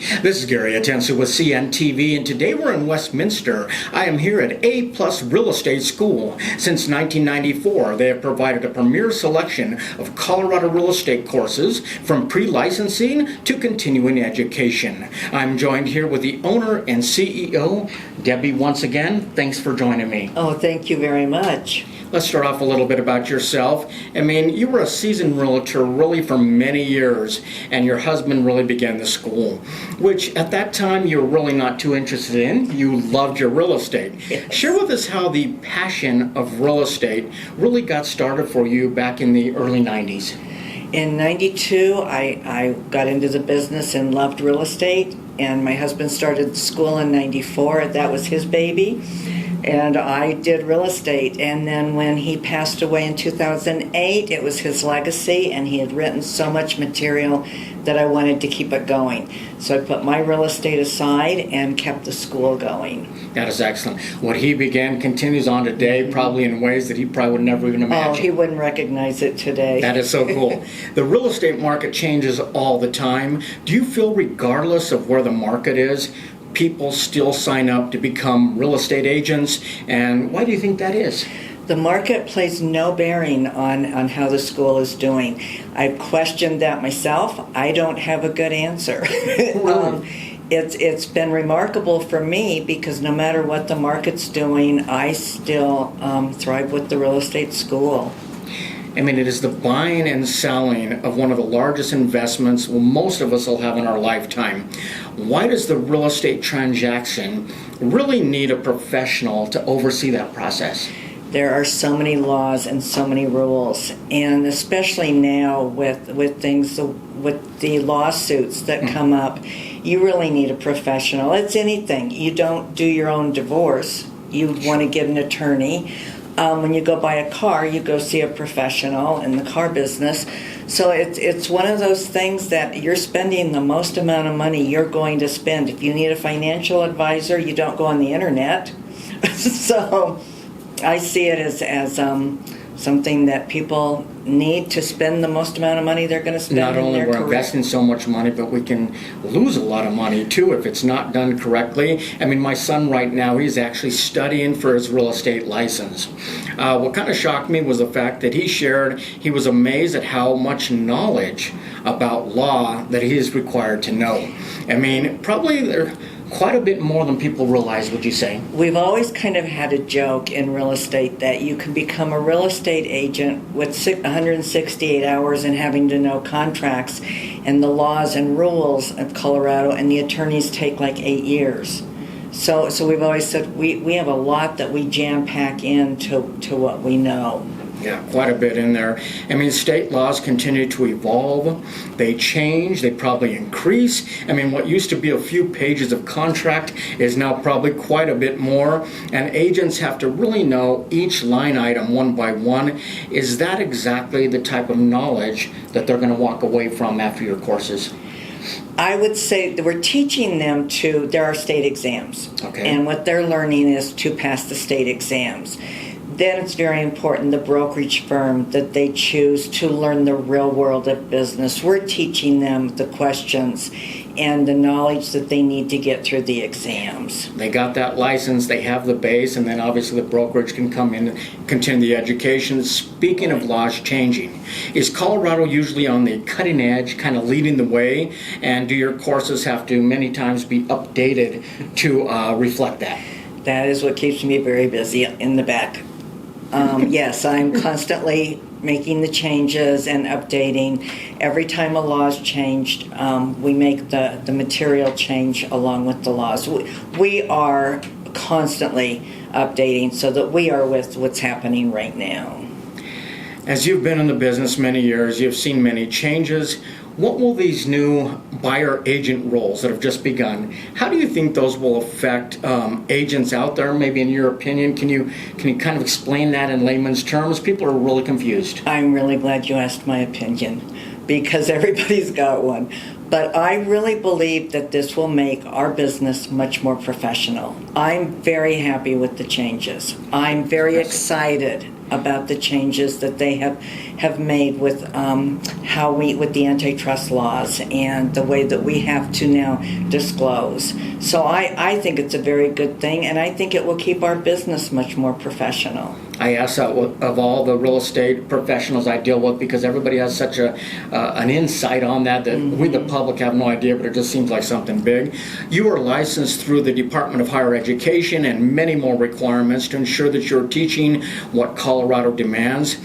This is Gary Atensu with CNTV, and today we're in Westminster. I am here at A+ Real Estate School. Since 1994, they have provided a premier selection of Colorado real estate courses, from pre-licensing to continuing education. I'm joined here with the owner and CEO, Debi. Once again, thanks for joining me. Oh, thank you very much. Let's start off a little bit about yourself. I mean, you were a seasoned realtor really for many years, and your husband really began the school, which at that time you were really not too interested in. You loved your real estate. Yes. Share with us how the passion of real estate really got started for you back in the early 90s. In 92, I got into the business and loved real estate, and my husband started the school in 94. That was his baby. And I did real estate, and then when he passed away in 2008, it was his legacy, and he had written so much material that I wanted to keep it going. So I put my real estate aside and kept the school going. That is excellent. What he began continues on today, probably in ways that he probably would never even imagine. Oh, he wouldn't recognize it today. That is so cool. The real estate market changes all the time. Do you feel, regardless of where the market is, people still sign up to become real estate agents? And why do you think that is? The market plays no bearing on how the school is doing. I've questioned that myself. I don't have a good answer. It's been remarkable for me because no matter what the market's doing, I still thrive with the real estate school. I mean, it is the buying and selling of one of the largest investments most of us will have in our lifetime. Why does the real estate transaction really need a professional to oversee that process? There are so many laws and so many rules, and especially now with the lawsuits that come up, you really need a professional. It's anything. You don't do your own divorce. You want to get an attorney. When you go buy a car, you go see a professional in the car business. So it's one of those things that you're spending the most amount of money you're going to spend. If you need a financial advisor, you don't go on the internet. So I see it as something that people need to spend the most amount of money they're going to spend in their career. Not only we're investing so much money, but we can lose a lot of money too if it's not done correctly. I mean, my son right now, he's actually studying for his real estate license. What kind of shocked me was the fact that he shared he was amazed at how much knowledge about law that he is required to know. I mean, probably there quite a bit more than people realize, would you say? We've always kind of had a joke in real estate that you can become a real estate agent with 168 hours and having to know contracts and the laws and rules of Colorado, and the attorneys take like 8 years. So we've always said we have a lot that we jam-pack into what we know. Yeah, quite a bit in there. I mean, state laws continue to evolve. They change. They probably increase. I mean, what used to be a few pages of contract is now probably quite a bit more. And agents have to really know each line item one by one. Is that exactly the type of knowledge that they're going to walk away from after your courses? I would say that we're teaching them there are state exams. Okay. And what they're learning is to pass the state exams. Then it's very important, the brokerage firm that they choose, to learn the real world of business. We're teaching them the questions and the knowledge that they need to get through the exams. They got that license, they have the base, and then obviously the brokerage can come in and continue the education. Speaking of laws changing, is Colorado usually on the cutting edge, kind of leading the way? And do your courses have to many times be updated to reflect that? That is what keeps me very busy in the back. Yes, I'm constantly making the changes and updating. Every time a law is changed, we make the material change along with the laws. We are constantly updating so that we are with what's happening right now. As you've been in the business many years, you've seen many changes. What will these new buyer-agent roles that have just begun, how do you think those will affect agents out there, maybe in your opinion? Can you kind of explain that in layman's terms? People are really confused. I'm really glad you asked my opinion, because everybody's got one. But I really believe that this will make our business much more professional. I'm very happy with the changes. I'm very excited about the changes that they have made with with the antitrust laws and the way that we have to now disclose. So I think it's a very good thing, and I think it will keep our business much more professional. I ask that of all the real estate professionals I deal with, because everybody has such an insight on that we, the public, have no idea, but it just seems like something big. You are licensed through the Department of Higher Education and many more requirements to ensure that you're teaching what Colorado demands.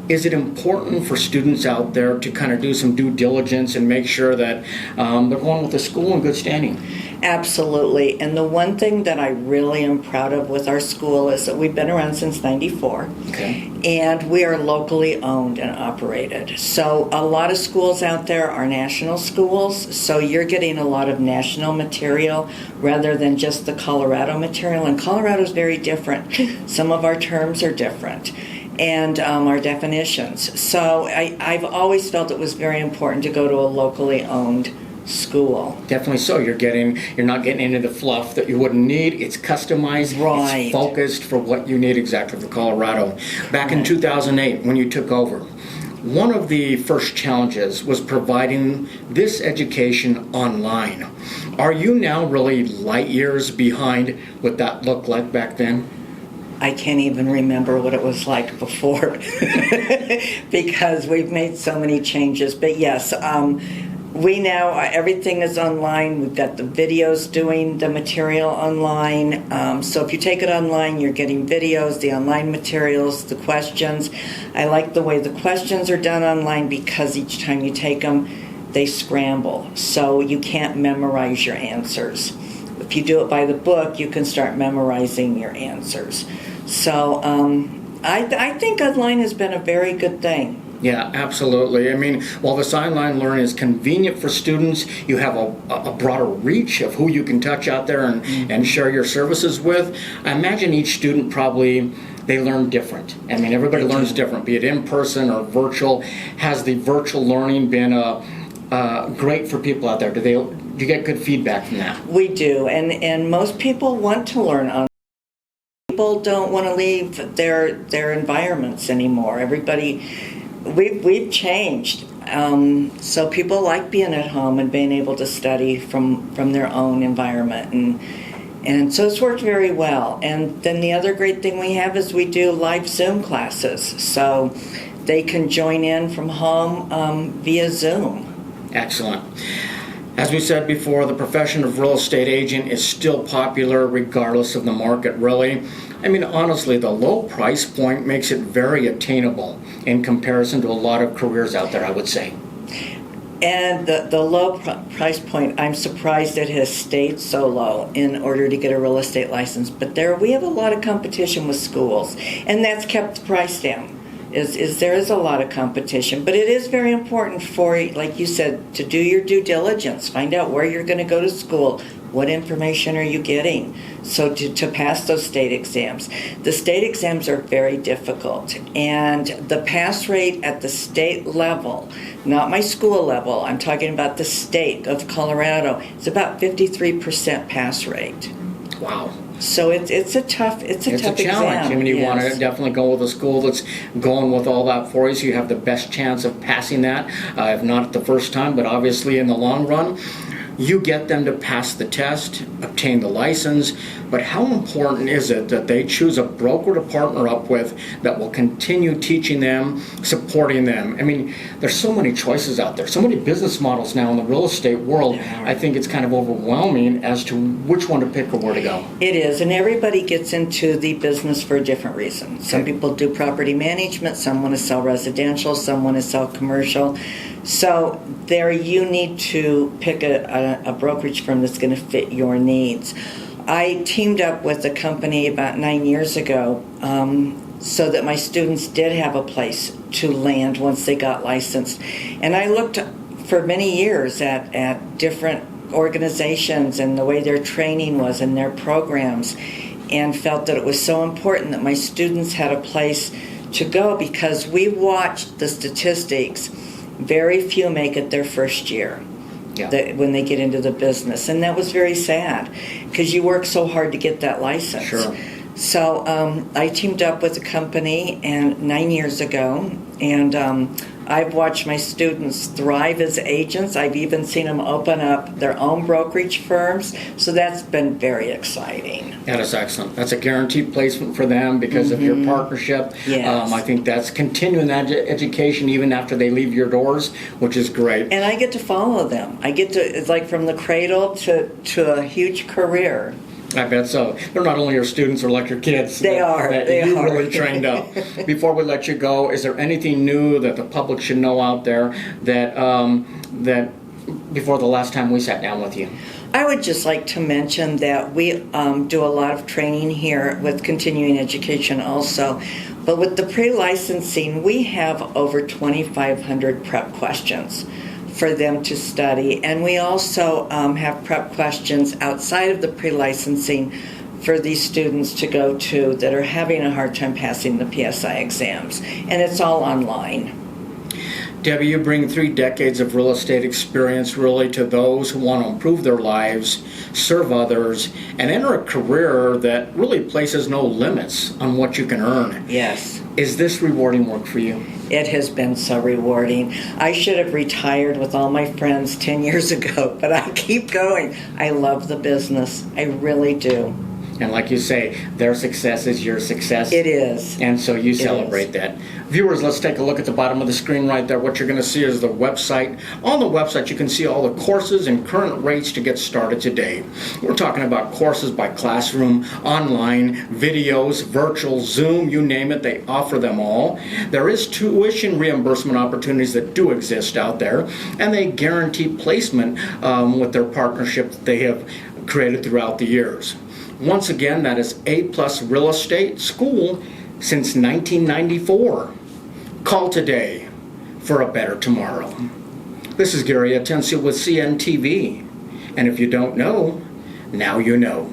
Is it important for students out there to kind of do some due diligence and make sure that they're going with the school in good standing? Absolutely. And the one thing that I really am proud of with our school is that we've been around since '94. Okay. And we are locally owned and operated. So a lot of schools out there are national schools, so you're getting a lot of national material rather than just the Colorado material. And Colorado is very different. Some of our terms are different, and our definitions. So I've always felt it was very important to go to a locally owned school. Definitely so. You're not getting into the fluff that you wouldn't need. It's customized. Right. It's focused for what you need exactly for Colorado. Back in 2008, when you took over, one of the first challenges was providing this education online. Are you now really light years behind what that looked like back then? I can't even remember what it was like before because we've made so many changes. But yes, we now, everything is online. We've got the videos doing the material online. So if you take it online, you're getting videos, the online materials, the questions. I like the way the questions are done online because each time you take them, they scramble. So you can't memorize your answers. If you do it by the book, you can start memorizing your answers. So I think online has been a very good thing. Yeah, absolutely. I mean, while this online learning is convenient for students, you have a broader reach of who you can touch out there and share your services with. I imagine each student probably, they learn different. I mean, everybody learns different, be it in person or virtual. Has the virtual learning been great for people out there? Do you get good feedback from that? We do, and most people want to learn online. People don't want to leave their environments anymore. We've changed. So people like being at home and being able to study from their own environment. And so it's worked very well. And then the other great thing we have is we do live Zoom classes. So they can join in from home via Zoom. Excellent. As we said before, the profession of real estate agent is still popular regardless of the market, really. I mean, honestly, the low price point makes it very attainable in comparison to a lot of careers out there, I would say. And the low price point, I'm surprised it has stayed so low in order to get a real estate license. But we have a lot of competition with schools, and that's kept the price down. There is a lot of competition, but it is very important for, like you said, to do your due diligence. Find out where you're going to go to school. What information are you getting? So to pass those state exams. The state exams are very difficult, and the pass rate at the state level, not my school level, I'm talking about the state of Colorado, it's about 53% pass rate. Wow. So it's a tough It's a challenge. exam. I mean, you yes. want to definitely go with a school that's going with all that for you, so you have the best chance of passing that, if not the first time, but obviously in the long run. You get them to pass the test, obtain the license, but how important is it that they choose a broker to partner up with that will continue teaching them, supporting them? I mean, there's so many choices out there, so many business models now in the real estate world. I think it's kind of overwhelming as to which one to pick or where to go. It is, and everybody gets into the business for a different reason. Some people do property management, some want to sell residential, some want to sell commercial. So there you need to pick a brokerage firm that's going to fit your needs. I teamed up with a company about 9 years ago so that my students did have a place to land once they got licensed. And I looked for many years at different organizations and the way their training was and their programs, and felt that it was so important that my students had a place to go, because we watched the statistics. Very few make it their first year when they get into the business. And that was very sad because you work so hard to get that license. Sure. So I teamed up with a company 9 years ago, and I've watched my students thrive as agents. I've even seen them open up their own brokerage firms. So that's been very exciting. That is excellent. That's a guaranteed placement for them because of your partnership. Yes. I think that's continuing that education even after they leave your doors, which is great. And I get to follow them. I get to, it's like from the cradle to a huge career. I bet so. They're not only your students, they're like your kids. They are. They you are. really trained up. Before we let you go, is there anything new that the public should know out there that before the last time we sat down with you? I would just like to mention that we do a lot of training here with continuing education also. But with the pre-licensing, we have over 2,500 prep questions for them to study. And we also have prep questions outside of the pre-licensing for these students to go to that are having a hard time passing the PSI exams. And it's all online. Debi, you bring 3 decades of real estate experience really to those who want to improve their lives, serve others, and enter a career that really places no limits on what you can earn. Yes. Is this rewarding work for you? It has been so rewarding. I should have retired with all my friends 10 years ago, but I keep going. I love the business. I really do. And like you say, their success is your success. It is. And so you celebrate that. Viewers, let's take a look at the bottom of the screen right there. What you're going to see is the website. On the website, you can see all the courses and current rates to get started today. We're talking about courses by classroom, online, videos, virtual, Zoom, you name it. They offer them all. There is tuition reimbursement opportunities that do exist out there, and they guarantee placement with their partnership that they have created throughout the years. Once again, that is A+ Real Estate School since 1994. Call today for a better tomorrow. This is Gary Atencio with CNTV. And if you don't know, now you know.